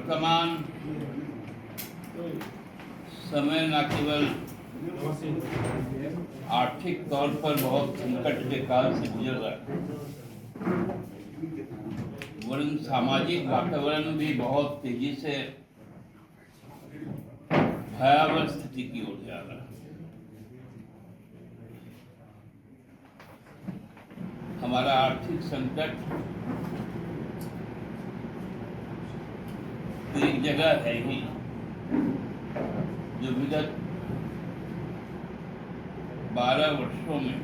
वर्तमान समय न केवल आर्थिक तौर पर बहुत संकट के काल से गुजर रहा है, वरन सामाजिक वातावरण भी बहुत तेजी से भयावह स्थिति की ओर जा रहा है। हमारा आर्थिक संकट तो एक जगह है ही जो विगत 12 वर्षों में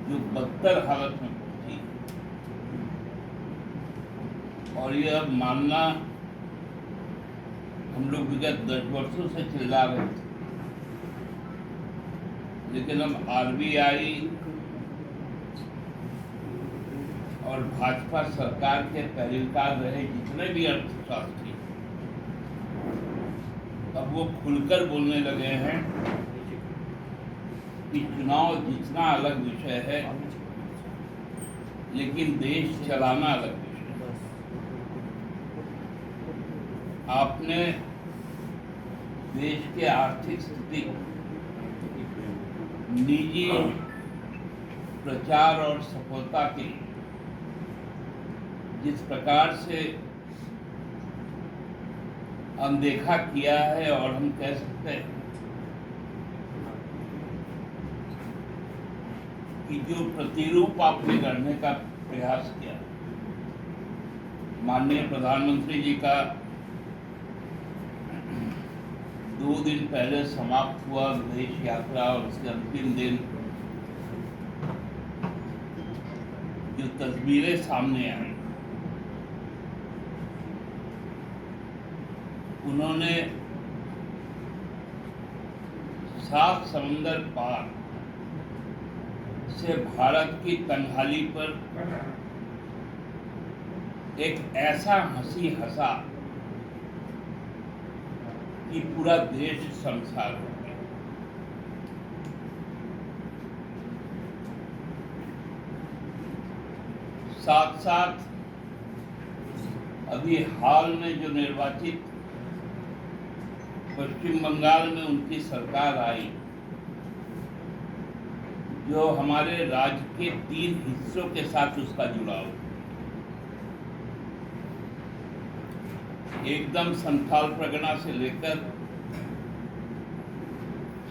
जो बदतर हालत में पहुंची, और ये अब मानना हम लोग विगत 10 वर्षों से चिल्ला रहे थे, लेकिन अब आरबीआई और भाजपा सरकार के पहलकार रहे जितने भी अर्थशास्त्री अब वो खुलकर बोलने लगे हैं कि चुनाव जीतना अलग विषय है, लेकिन देश चलाना अलग विषय है। आपने देश के आर्थिक स्थिति, निजी प्रचार और सफलता की जिस प्रकार से अनदेखा किया है, और हम कह सकते हैं कि जो प्रतिरूप आपने गढ़ने का प्रयास किया, माननीय प्रधानमंत्री जी का 2 दिन पहले समाप्त हुआ विदेश यात्रा और उसके अंतिम दिन जो तस्वीरें सामने आई, उन्होंने 7 समंदर पार से भारत की तंगहाली पर एक ऐसा हंसी हंसा कि पूरा देश शर्मसार हो गया। साथ साथ अभी हाल में जो निर्वाचित पश्चिम बंगाल में उनकी सरकार आई, जो हमारे राज्य के 3 हिस्सों के साथ उसका जुड़ाव, एकदम संथाल परगना से लेकर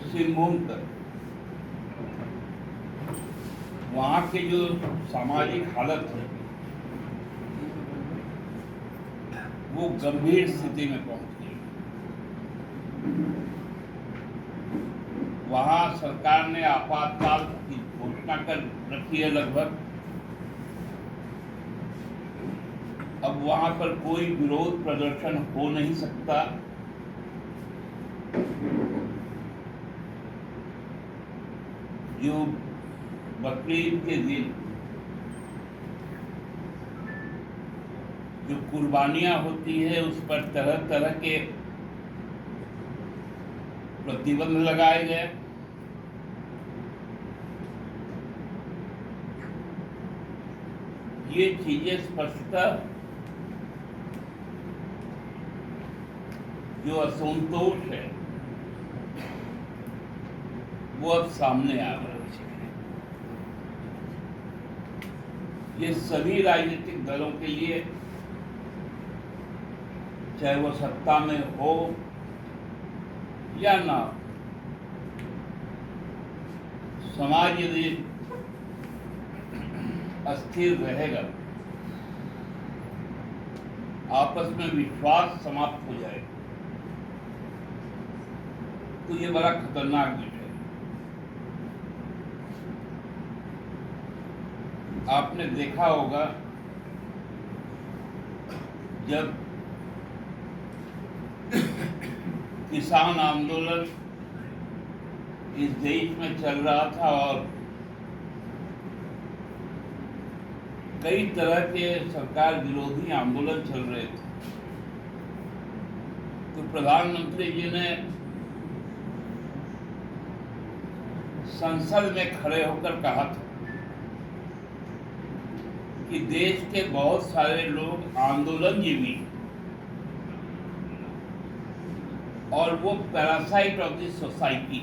सिंहभूम तक, वहां के जो सामाजिक हालत है वो गंभीर स्थिति में पहुंच गई। वहां सरकार ने आपातकाल की घोषणा कर रखी है लगभग। अब वहां पर कोई विरोध प्रदर्शन हो नहीं सकता। जो बकरीद के दिन जो कुर्बानियां होती है उस पर तरह तरह के प्रतिबंध लगाए गए। ये चीजें स्पष्टतः जो असंतोष है वो अब सामने आ रहा है। ये सभी राजनीतिक दलों के लिए, चाहे वो सत्ता में हो या ना, समाज यदि अस्थिर रहेगा, आपस में विश्वास समाप्त हो जाएगा, तो ये बड़ा खतरनाक विषय है। आपने देखा होगा जब किसान आंदोलन इस देश में चल रहा था और कई तरह के सरकार विरोधी आंदोलन चल रहे थे, तो प्रधानमंत्री जी ने संसद में खड़े होकर कहा था कि देश के बहुत सारे लोग आंदोलनजीवी और वो पैरासाइट ऑफ द सोसाइटी,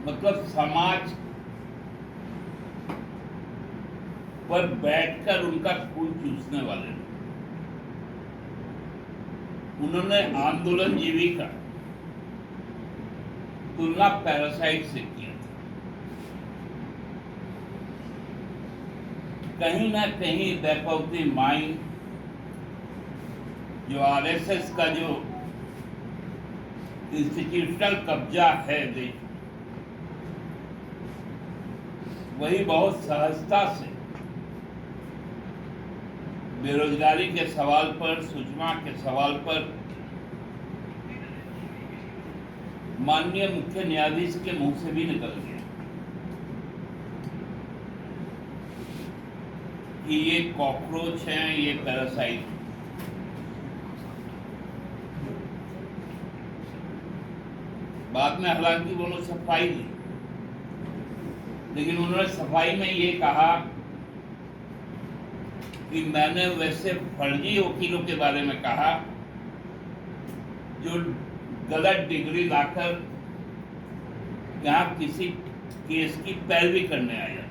मतलब समाज पर बैठकर उनका खून चूसने वाले लोग, उन्होंने आंदोलनजीवी का तुलना पैरासाइट से किया था। कहीं ना कहीं बैक ऑफ द माइंड जो आरएसएस का जो इंस्टीट्यूशनल कब्जा है देश, वही बहुत सहजता से बेरोजगारी के सवाल पर, सुषमा के सवाल पर माननीय मुख्य न्यायाधीश के मुंह से भी निकल गया कि ये कॉकरोच हैं, ये पैरासाइट। बाद में हालांकि वो लोग सफाई दी, लेकिन उन्होंने सफाई में ये कहा कि मैंने वैसे फर्जी वकीलों के बारे में कहा जो गलत डिग्री लाकर यहाँ किसी केस की पैरवी करने आया।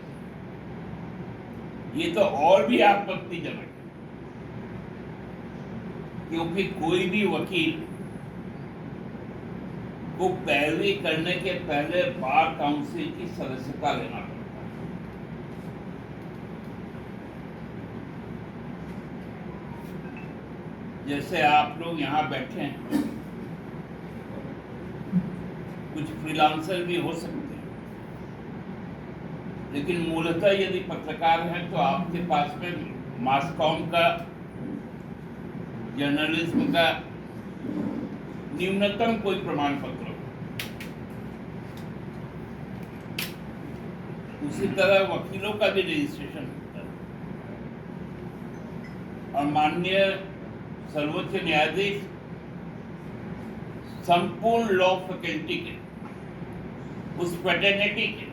ये तो और भी आपत्तिजनक है, क्योंकि कोई भी वकील को पैरवी करने के पहले बार काउंसिल की सदस्यता लेना पड़ता है। जैसे आप लोग यहाँ बैठे हैं, कुछ फ्रीलांसर भी हो सकते हैं, लेकिन मूलतः यदि पत्रकार हैं तो आपके पास में मास कॉम का, जर्नलिज्म का न्यूनतम कोई प्रमाण पत्र हो। उसी तरह वकीलों का भी रजिस्ट्रेशन होता है, और माननीय सर्वोच्च न्यायाधीश संपूर्ण लॉ फैकल्टी के, उस फ्रेटर्निटी के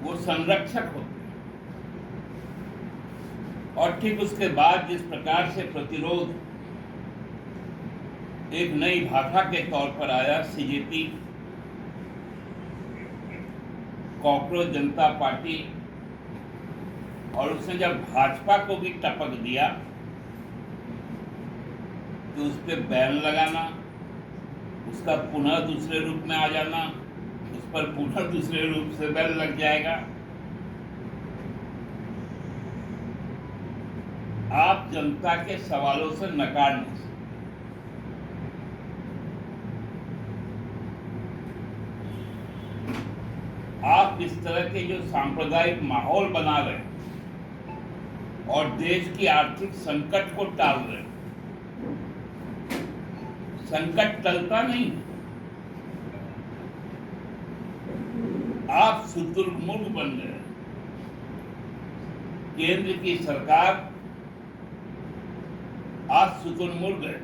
वो संरक्षक होते हैं। और ठीक उसके बाद जिस प्रकार से प्रतिरोध एक नई भाषा के तौर पर आया, सीजेपी, कॉकरोच जनता पार्टी, और उसने जब भाजपा को भी टपक दिया तो उस पर बैन लगाना, उसका पुनः दूसरे रूप में आ जाना, उस पर पुनः दूसरे रूप से बैन लग जाएगा। आप जनता के सवालों से नकार नहीं सकते। आप इस तरह के जो सांप्रदायिक माहौल बना रहे हैं और देश की आर्थिक संकट को टाल रहे हैं, संकट टलता नहीं। आप शुतुरमुर्ग बन गए। केंद्र की सरकार आज शुतुरमुर्ग है।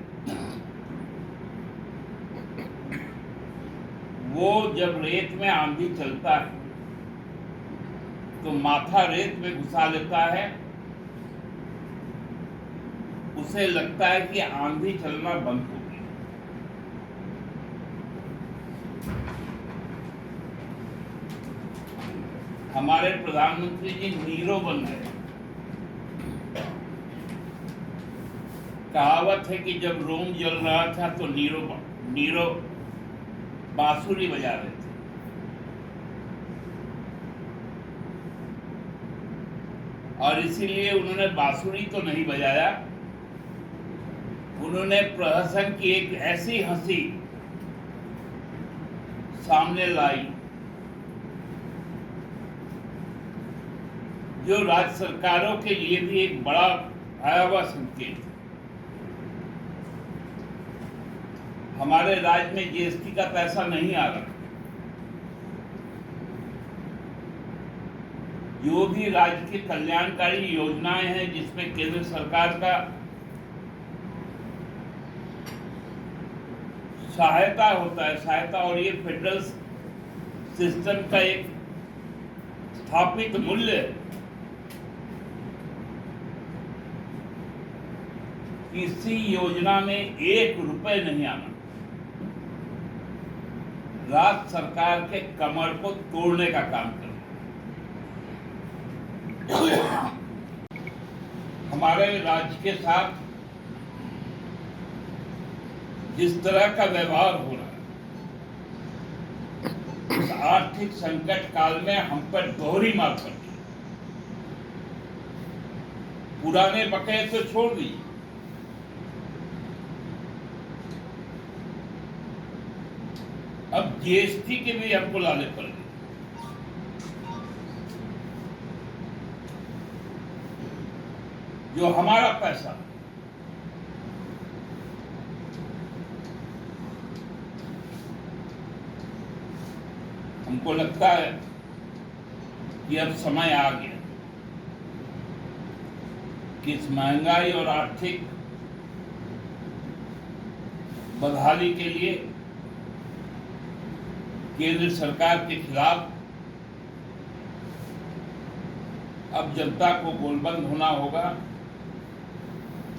वो जब रेत में आंधी चलता है तो माथा रेत में घुसा लेता है, उसे लगता है कि आंधी चलना बंद हो गई। हमारे प्रधानमंत्री जी नीरो बन गए। कहावत है कि जब रोम जल रहा था तो नीरो बांसुरी बजा रहे थे। और इसीलिए उन्होंने बांसुरी तो नहीं बजाया, उन्होंने प्रहसन की एक ऐसी हंसी सामने लाई जो राज्य सरकारों के लिए भी एक बड़ा भयावह संकेत है। हमारे राज्य में जीएसटी का पैसा नहीं आ रहा। जो भी राज्य की कल्याणकारी योजनाएं हैं जिसमें केंद्र सरकार का सहायता होता है, सहायता, और ये फेडरल सिस्टम का एक स्थापित मूल्य किसी योजना में 1 रुपए नहीं आना राज्य सरकार के कमर को तोड़ने का काम कर हमारे राज्य के साथ जिस तरह का व्यवहार हो रहा है, इस आर्थिक संकट काल में हम पर दोहरी मार पड़ी। पुराने बकाये तो छोड़ दी, अब जीएसटी के भी हमको लाने पड़ गए। जो हमारा पैसा हमको लगता है कि अब समय आ गया कि इस महंगाई और आर्थिक बदहाली के लिए केंद्र सरकार के खिलाफ अब जनता को गोलबंद होना होगा।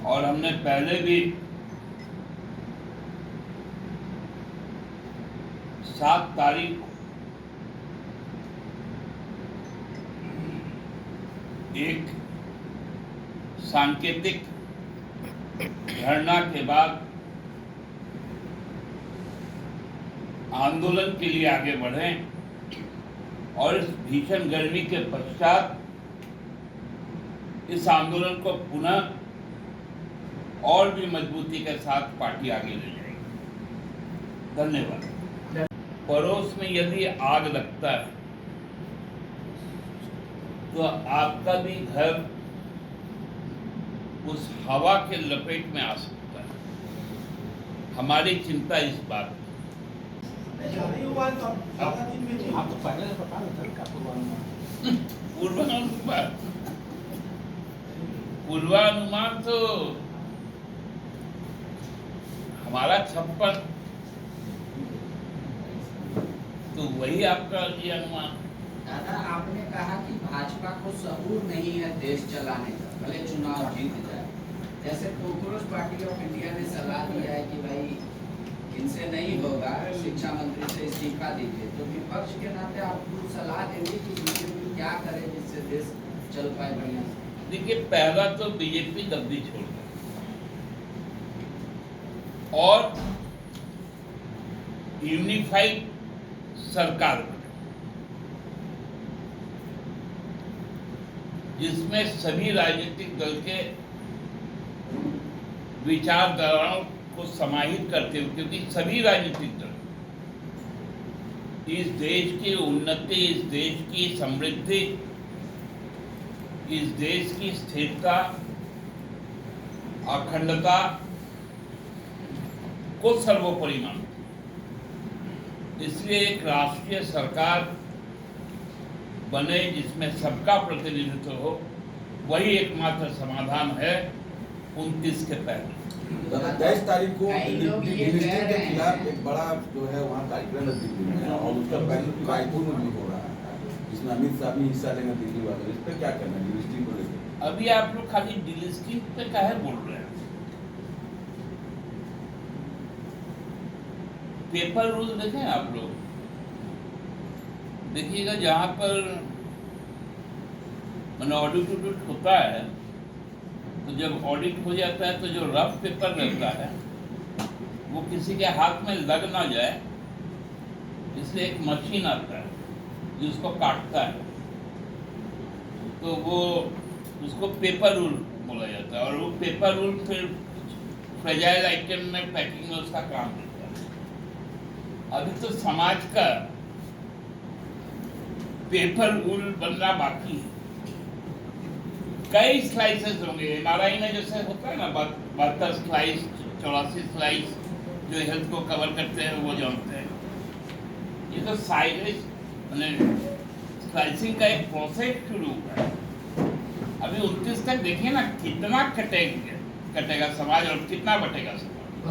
और हमने पहले भी 7 तारीख एक सांकेतिक धरना के बाद आंदोलन के लिए आगे बढ़े और इस भीषण गर्मी के पश्चात इस आंदोलन को पुनः और भी मजबूती के साथ पार्टी आगे ले जाएगी। धन्यवाद। पड़ोस में यदि आग लगता है तो आपका भी घर उस हवा के लपेट में आ सकता है। हमारी चिंता इस बात पूर्वानुमान तो हमारा 56 तो वही आपका ये अनुमान। दादा, आपने कहा कि भाजपा को सबूर नहीं है देश चलाने का, भले चुनाव जीत जाए। जैसे पीपुल्स पार्टी ऑफ इंडिया ने सलाह दिया है कि भाई इनसे नहीं होगा, शिक्षा मंत्री से इस्तीफा दीजिए, तो विपक्ष के नाते आपको सलाह देंगे कि बीजेपी क्या करे जिससे देश चल पाए बढ़िया से। देखिए, पहला तो बीजेपी गद्दी छोड़ दे और यूनिफाइड सरकार बने जिसमें सभी राजनीतिक दल के विचारधाराओं को समाहित करते हुए, क्योंकि सभी राजनीतिक दल इस देश की उन्नति, इस देश की समृद्धि, इस देश की स्थिरता, अखंडता को सर्वोपरि मानते। इसलिए एक राष्ट्रीय सरकार बने जिसमें सबका प्रतिनिधित्व हो, वही एकमात्र समाधान है 29 के पहले। 22 तारीख को दिल्ली के खिलाफ एक बड़ा जो है वहाँ कार्यक्रम है दिल्ली में, और उसका पहले रायपुर में भी हो रहा है, जिसमें अमित शाह भी हिस्सा लेंगे दिल्ली वाले। इस पर क्या करना है डिलिस्टिंग को लेकर? अभी आप लोग खाली डिलिस्टिंग पे काहे बोल रहे हैं? पेपर रूल देखें आप लोग, देखिएगा जहाँ पर ऑडिट होता है, तो जब ऑडिट हो जाता है तो जो रफ पेपर रहता है वो किसी के हाथ में लग ना जाए, इसलिए एक मशीन आता है जिसको काटता है, तो वो उसको पेपर रूल बोला जाता है। और वो पेपर रूल फिर फ्रेजाइल आइटम में पैकिंग में उसका काम करता है। अभी तो समाज का पेपर रूल बनना बाकी है। कई स्लाइसेस होंगे एमआरआई में, जैसे होता है ना 72 स्लाइस, 84 स्लाइस जो हेल्थ को कवर करते हैं वो जानते हैं। ये तो स्लाइसिंग का एक प्रोसेस शुरू हुआ है। अभी 29 तक देखिए ना कितना कटेगा समाज और कितना बटेगा समाज।